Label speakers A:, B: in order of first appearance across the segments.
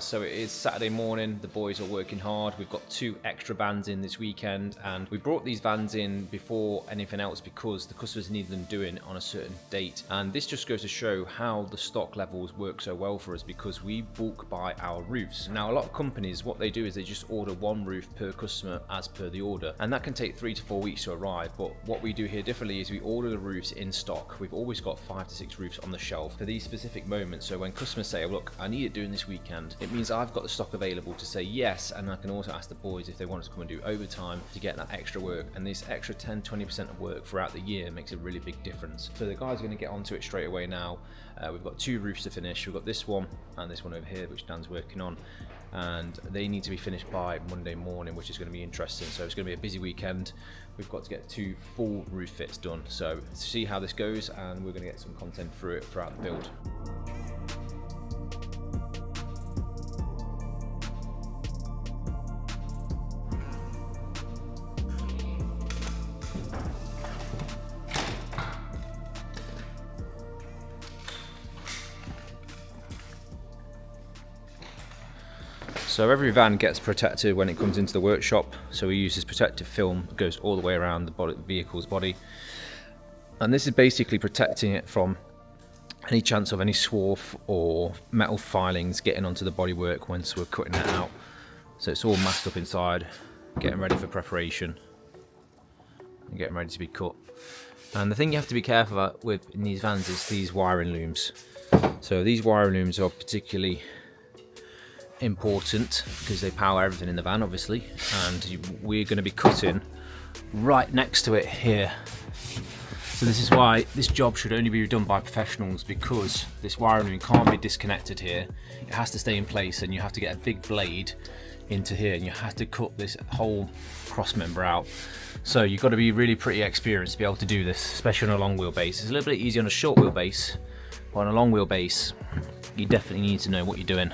A: so it is Saturday morning. The boys are working hard. We've got 2 extra vans in this weekend, and we brought these vans in before anything else because the customers needed them doing on a certain date. And this just goes to show how the stock levels work so well for us, because we bulk buy our roofs. Now, a lot of companies, what they do is they just order 1 roof per customer as per the order, and that can take 3 to 4 weeks to arrive. But what we do here differently is we order the roofs in stock. We've always got 5 to 6 roofs on the shelf for these specific moments. So when customers say, oh, look, I need it doing this weekend, it means I've got the stock available to say yes, and I can also ask the boys if they want us to come and do overtime to get that extra work. And this extra 10-20% of work throughout the year makes a really big difference. So the guys are going to get onto it straight away now. We've got 2 roofs to finish. We've got this one and this one over here, which Dan's working on, and they need to be finished by Monday morning, which is going to be interesting. So it's going to be a busy weekend. We've got to get 2 full roof fits done. So see how this goes, and we're going to get some content through it throughout the build. So every van gets protected when it comes into the workshop. So we use this protective film that goes all the way around the vehicle's body. And this is basically protecting it from any chance of any swarf or metal filings getting onto the bodywork once we're cutting it out. So it's all masked up inside, getting ready for preparation and getting ready to be cut. And the thing you have to be careful about with in these vans is these wiring looms. So these wiring looms are particularly important because they power everything in the van, obviously, and we're going to be cutting right next to it here. So this is why this job should only be done by professionals, because this wiring loom can't be disconnected here. It has to stay in place, and you have to get a big blade into here, and you have to cut this whole cross member out. So you've got to be really pretty experienced to be able to do this, especially on a long wheelbase. It's a little bit easier on a short wheelbase, but on a long wheelbase you definitely need to know what you're doing.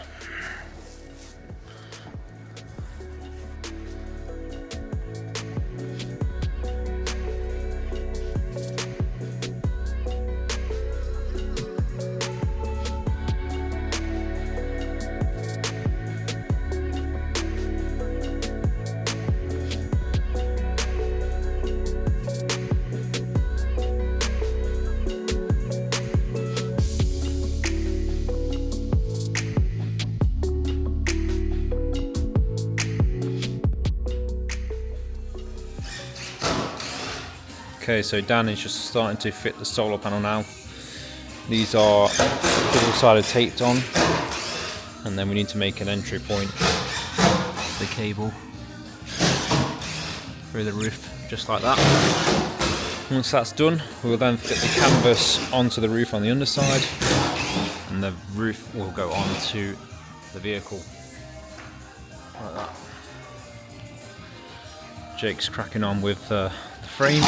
A: Okay, so Dan is just starting to fit the solar panel now. These are double-sided taped on, and then we need to make an entry point. The cable through the roof, just like that. Once that's done, we'll then fit the canvas onto the roof on the underside, and the roof will go onto the vehicle, like that. Jake's cracking on with the frame.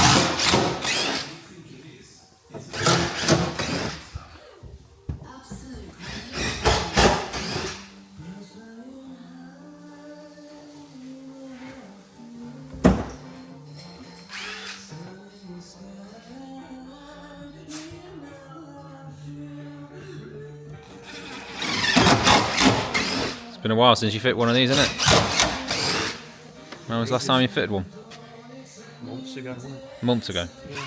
A: It's been a while since you fit one of these, isn't it? When was the last time you fitted one?
B: Months ago, wasn't it?
A: Months ago.
B: Yeah.